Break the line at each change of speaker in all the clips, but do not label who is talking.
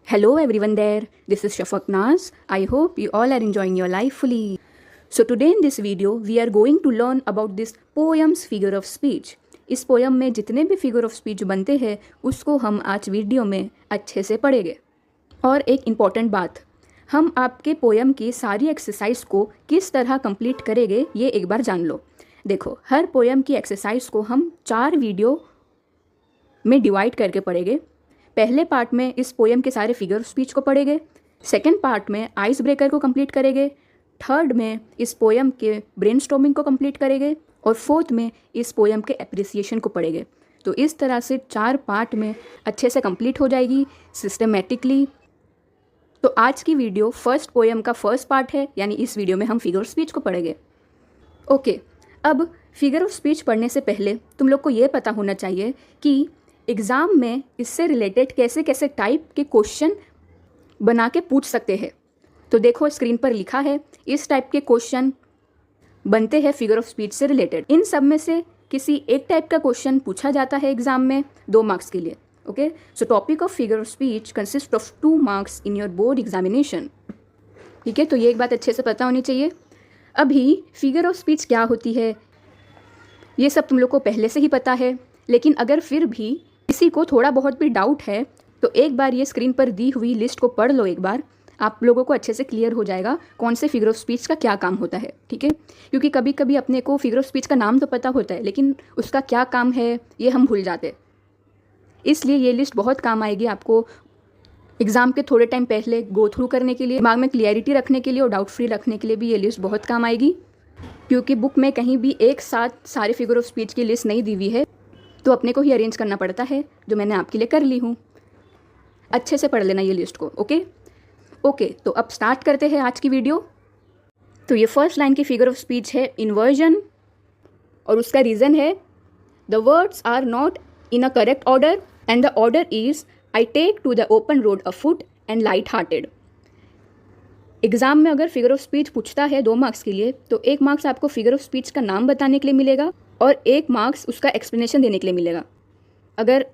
Hello everyone there, this is Shafaq Naz. I hope you all are enjoying your life fully. So today in this video, we are going to learn about this poem's figure of speech. इस poem में जितने भी figure of speech बनते हैं उसको हम आज video में अच्छे से पढ़ेंगे। और एक इम्पॉर्टेंट बात, हम आपके पोयम की सारी एक्सरसाइज को किस तरह कंप्लीट करेंगे ये एक बार जान लो। देखो, हर पोयम की एक्सरसाइज को हम 4 वीडियो में डिवाइड करके पढ़ेंगे। पहले पार्ट में इस पोयम के सारे फिगर ऑफ स्पीच को पढ़ेंगे, सेकेंड पार्ट में आइस ब्रेकर को कंप्लीट करेंगे, थर्ड में इस पोयम के ब्रेनस्टॉर्मिंग को कंप्लीट करेंगे और फोर्थ में इस पोयम के एप्रिसिएशन को पढ़ेंगे। तो इस तरह से 4 पार्ट में अच्छे से कंप्लीट हो जाएगी सिस्टमेटिकली। तो आज की वीडियो फर्स्ट पोयम का फर्स्ट पार्ट है, यानी इस वीडियो में हम फिगर ऑफ स्पीच को पढ़ेंगे। ओके, अब फिगर ऑफ स्पीच पढ़ने से पहले तुम लोग को ये पता होना चाहिए कि एग्ज़ाम में इससे रिलेटेड कैसे कैसे टाइप के क्वेश्चन बना के पूछ सकते हैं। तो देखो, स्क्रीन पर लिखा है, इस टाइप के क्वेश्चन बनते हैं फिगर ऑफ स्पीच से रिलेटेड। इन सब में से किसी एक टाइप का क्वेश्चन पूछा जाता है एग्जाम में 2 मार्क्स के लिए। Okay, so topic of figure of speech consist of 2 marks in your board examination. ठीक है, तो ये एक बात अच्छे से पता होनी चाहिए। अभी फिगर ऑफ स्पीच क्या होती है ये सब तुम लोग को पहले से ही पता है, लेकिन अगर फिर भी किसी को थोड़ा बहुत भी डाउट है तो एक बार ये स्क्रीन पर दी हुई लिस्ट को पढ़ लो एक बार, आप लोगों को अच्छे से क्लियर हो जाएगा कौन से फिगर ऑफ स्पीच का क्या काम होता है। ठीक है, क्योंकि कभी कभी अपने को फिगर ऑफ स्पीच का नाम तो पता होता है लेकिन उसका क्या काम है ये हम भूल जाते, इसलिए ये लिस्ट बहुत काम आएगी आपको एग्ज़ाम के थोड़े टाइम पहले गो थ्रू करने के लिए, दिमाग में क्लियरिटी रखने के लिए और डाउट फ्री रखने के लिए भी ये लिस्ट बहुत काम आएगी। क्योंकि बुक में कहीं भी एक साथ सारे फिगर ऑफ स्पीच की लिस्ट नहीं दी हुई है, तो अपने को ही अरेंज करना पड़ता है, जो मैंने आपके लिए कर ली हूँ। अच्छे से पढ़ लेना ये लिस्ट को। ओके, तो अब स्टार्ट करते हैं आज की वीडियो। तो ये फर्स्ट लाइन की फिगर ऑफ स्पीच है इन्वर्जन, और उसका रीज़न है the words are not in a correct order and the order is I take to the open road afoot and light hearted. Exam में अगर figure of speech पूछता है 2 marks के लिए, तो 1 मार्क्स आपको फिगर ऑफ स्पीच का नाम बताने के लिए मिलेगा और 1 मार्क्स उसका एक्सप्लेनेशन देने के लिए मिलेगा। अगर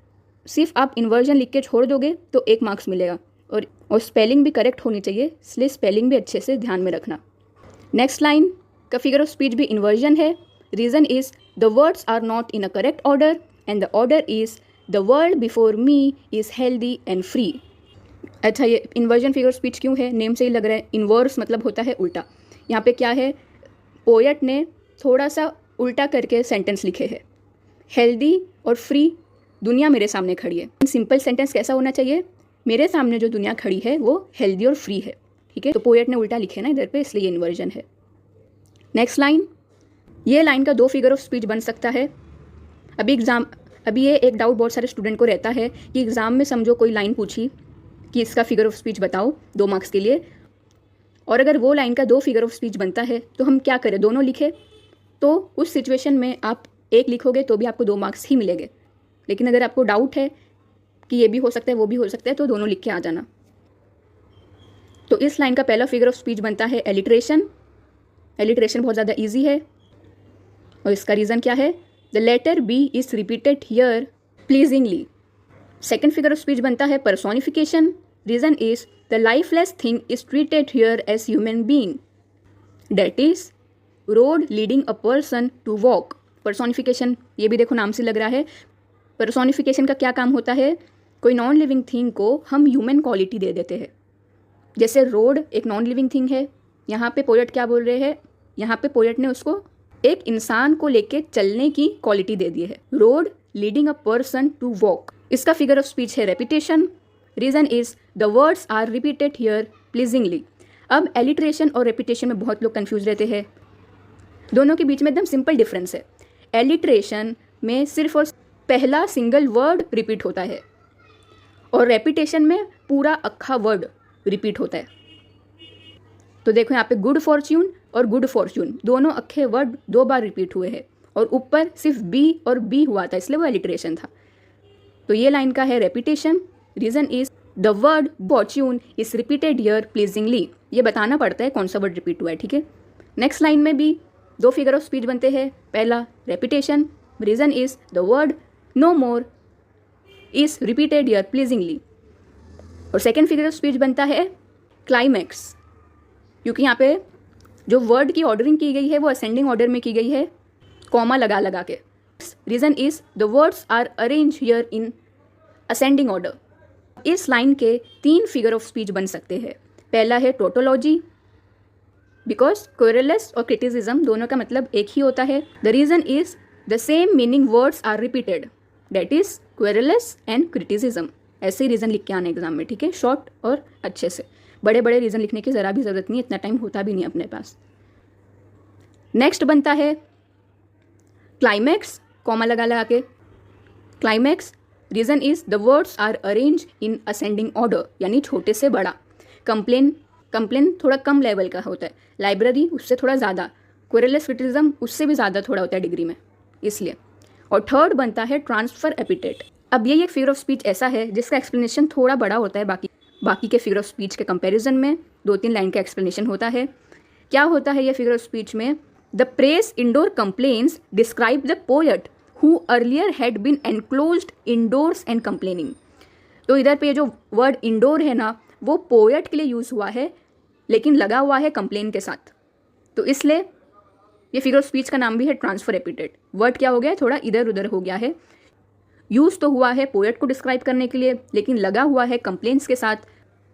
सिर्फ आप इन्वर्जन लिख के छोड़ दोगे तो 1 मार्क्स मिलेगा, और स्पेलिंग भी करेक्ट होनी चाहिए, इसलिए स्पेलिंग भी अच्छे से ध्यान में रखना। नेक्स्ट लाइन का फिगर ऑफ स्पीच भी इन्वर्जन है। Reason is the words are not in a correct order and the order is the world before me is healthy and free. अच्छा, ये इन्वर्जन फिगर ऑफ स्पीच क्यों है? Name से ही लग रहा है, इन्वर्स मतलब होता है उल्टा। यहाँ पे क्या है, पोएट ने थोड़ा सा उल्टा करके सेंटेंस लिखे हैं। हेल्दी और फ्री, दुनिया मेरे सामने खड़ी है। सिंपल सेंटेंस कैसा होना चाहिए? मेरे सामने जो दुनिया खड़ी है वो हेल्दी और फ्री है। ठीक है, तो पोएट ने उल्टा लिखे ना इधर पे, इसलिए इन्वर्जन है। नेक्स्ट लाइन, ये लाइन का 2 फिगर ऑफ स्पीच बन सकता है। अभी ये एक डाउट बहुत सारे स्टूडेंट को रहता है कि एग्ज़ाम में समझो कोई लाइन पूछी कि इसका फिगर ऑफ स्पीच बताओ 2 मार्क्स के लिए, और अगर वो लाइन का 2 फिगर ऑफ स्पीच बनता है तो हम क्या करें, दोनों लिखे? तो उस सिचुएशन में आप 1 लिखोगे तो भी आपको 2 मार्क्स ही मिलेंगे। लेकिन अगर आपको डाउट है कि ये भी हो सकता है वो भी हो सकता है, तो दोनों लिख के आ जाना। तो इस लाइन का पहला फिगर ऑफ स्पीच बनता है एलिट्रेशन। एलिट्रेशन बहुत ज़्यादा ईजी है, और इसका रीज़न क्या है? The letter B is repeated here pleasingly. Second figure of speech बनता है personification. Reason is the lifeless thing is treated here as human being, that is road leading a person to walk. Personification, ये भी देखो नाम से लग रहा है। पर्सोनिफिकेशन का क्या काम होता है? कोई नॉन लिविंग थिंग को हम ह्यूमन क्वालिटी दे देते हैं। जैसे रोड एक नॉन लिविंग थिंग है, यहाँ पे पोएट क्या बोल रहे हैं? यहाँ पे पोएट ने उसको एक इंसान को लेके चलने की क्वालिटी दे दी है। Road leading a person to walk. इसका फिगर ऑफ स्पीच है repetition. Reason is the words are repeated here pleasingly. अब एलिट्रेशन और रेपिटेशन में बहुत लोग कंफ्यूज रहते हैं, दोनों के बीच में एकदम सिंपल डिफरेंस है। एलिट्रेशन में सिर्फ और पहला सिंगल वर्ड रिपीट होता है, और रेपिटेशन में पूरा अक्खा वर्ड रिपीट होता है। तो देखो यहाँ पे गुड फॉर्च्यून और गुड फॉर्च्यून दोनों अक्खे वर्ड 2 बार रिपीट हुए हैं, और ऊपर सिर्फ बी और बी हुआ था, इसलिए वो एलिट्रेशन था। तो ये लाइन का है repetition. Reason is the word fortune is repeated here pleasingly. ये बताना पड़ता है कौन सा वर्ड रिपीट हुआ है। ठीक है, नेक्स्ट लाइन में भी 2 फिगर ऑफ स्पीच बनते हैं। पहला repetition, reason is the word no more is repeated here pleasingly. और सेकेंड फिगर ऑफ स्पीच बनता है क्लाइमैक्स, क्योंकि यहाँ पे जो वर्ड की ऑर्डरिंग की गई है वो असेंडिंग ऑर्डर में की गई है, कॉमा लगा लगा के. Reason is the words are arrange here in ascending order. इस लाइन के 3 फिगर ऑफ स्पीच बन सकते हैं. पहला है टोटोलॉजी, बिकॉज क्वेरलेस और क्रिटिसिज्म दोनों का मतलब एक ही होता है. The reason is the same meaning words are repeated, that is quarrels and criticism. ऐसे ही रीज़न लिख के आना एग्जाम में, ठीक है, शॉर्ट और अच्छे से. बड़े बड़े रीज़न लिखने की ज़रा भी ज़रूरत नहीं, इतना टाइम होता भी नहीं अपने पास. नेक्स्ट बनता है क्लाइमैक्स, कॉमा लगा लगा के. Climax reason is the words are arrange in ascending order, यानी छोटे से बड़ा. कंप्लेन थोड़ा कम लेवल का होता है, लाइब्रेरी उससे थोड़ा ज़्यादा, क्वेरलेस क्रिटिसिज्म उससे भी ज़्यादा थोड़ा होता है डिग्री में, इसलिए. और थर्ड बनता है ट्रांसफर एपिटेट. अब ये एक फिगर ऑफ स्पीच ऐसा है जिसका एक्सप्लेनेशन थोड़ा बड़ा होता है बाकी के फिगर ऑफ स्पीच के कंपैरिजन में. 2-3 लाइन का एक्सप्लेनेशन होता है. क्या होता है ये फिगर ऑफ स्पीच में? The press indoor complains describe the poet who earlier had been enclosed indoors and complaining. तो इधर पे जो वर्ड इंडोर है ना, वो पोएट के लिए यूज़ हुआ है, लेकिन लगा हुआ है कंप्लेन के साथ. तो इसलिए ये फिगर ऑफ स्पीच का नाम भी है ट्रांसफर एपिटेट. वर्ड क्या हो गया है, थोड़ा इधर उधर हो गया है. यूज़ तो हुआ है पोएट को डिस्क्राइब करने के लिए, लेकिन लगा हुआ है कंप्लेन्स के साथ,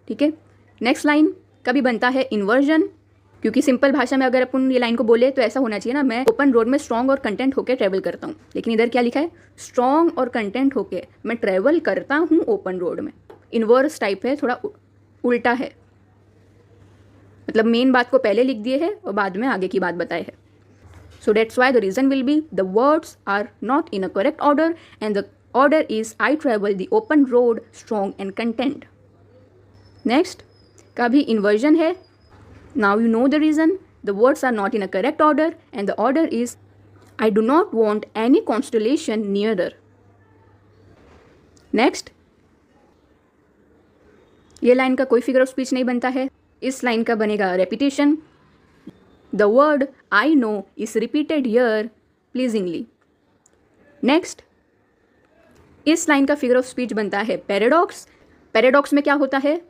ठीक है. नेक्स्ट लाइन का भी बनता है इन्वर्जन, क्योंकि सिंपल भाषा में अगर अपन ये लाइन को बोले तो ऐसा होना चाहिए ना, मैं ओपन रोड में स्ट्रॉन्ग और कंटेंट होकर ट्रैवल करता हूँ. लेकिन इधर क्या लिखा है, स्ट्रॉन्ग और कंटेंट होके मैं ट्रैवल करता हूँ ओपन रोड में. इन्वर्स टाइप है, थोड़ा उल्टा है, मतलब मेन बात को पहले लिख दिए है और बाद में आगे की बात बताए है. So that's why the reason will be the words are not in a correct order and the order is I travel the open road strong and content. Next का भी इन्वर्जन है. Now you know the reason. The words are not in a correct order and the order is I do not want any constellation nearer. Next, ये line का कोई figure of speech नहीं बनता है. इस लाइन का बनेगा repetition. The word I know is repeated here pleasingly. Next, इस लाइन का फिगर ऑफ स्पीच बनता है पैराडॉक्स. पैराडॉक्स में क्या होता है,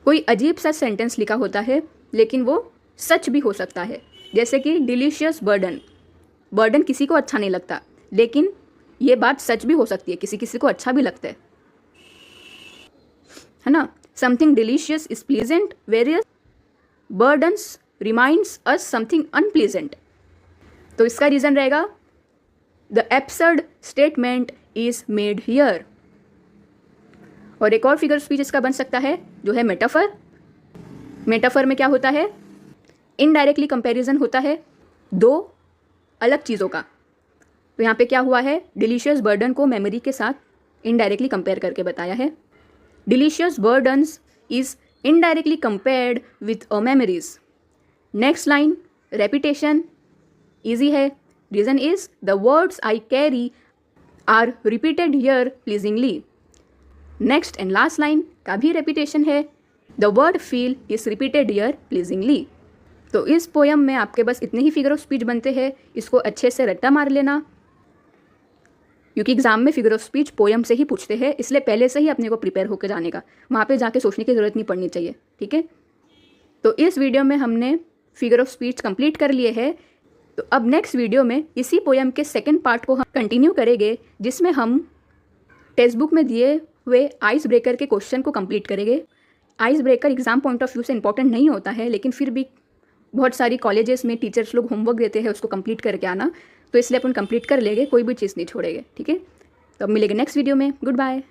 कोई अजीब सा सेंटेंस लिखा होता है लेकिन वो सच भी हो सकता है. जैसे कि डिलीशियस बर्डन किसी को अच्छा नहीं लगता, लेकिन ये बात सच भी हो सकती है, किसी किसी को अच्छा भी लगता है ना. Something delicious is pleasant, various burdens reminds us something unpleasant. तो इसका रीज़न रहेगा the absurd statement is made here. और एक और फिगर स्पीच इसका बन सकता है जो है मेटाफर. मेटाफर में क्या होता है, इनडायरेक्टली कंपैरिजन होता है दो अलग चीज़ों का. तो यहाँ पे क्या हुआ है, डिलीशियस बर्डन को मेमोरी के साथ इनडायरेक्टली कंपेयर करके बताया है. Delicious burdens is indirectly compared with a memories. Next line repetition, easy है. Reason is the words I carry are repeated here pleasingly. Next and last line का भी repetition है. The word feel is repeated here pleasingly. तो इस poem में आपके बस इतने ही फिगर ऑफ स्पीच बनते हैं. इसको अच्छे से रट्टा मार लेना, क्योंकि एग्जाम में फिगर ऑफ स्पीच पोयम से ही पूछते हैं, इसलिए पहले से ही अपने को प्रिपेयर होकर जाने का, वहाँ पे जाके सोचने की ज़रूरत नहीं पड़नी चाहिए, ठीक है. तो इस वीडियो में हमने फिगर ऑफ स्पीच कंप्लीट कर लिए है. तो अब नेक्स्ट वीडियो में इसी पोयम के सेकेंड पार्ट को हम कंटिन्यू करेंगे, जिसमें हम टेक्स्ट बुक में दिए हुए आइस ब्रेकर के क्वेश्चन को कंप्लीट करेंगे. Ice breaker exam point of view से इंपॉर्टेंट नहीं होता है, लेकिन फिर भी बहुत सारी कॉलेजेस में टीचर्स लोग होमवर्क देते हैं उसको कंप्लीट करके आना, तो इसलिए अपन कंप्लीट कर लेंगे, कोई भी चीज़ नहीं छोड़ेंगे, ठीक है. तो अब मिलेंगे नेक्स्ट वीडियो में. Good bye.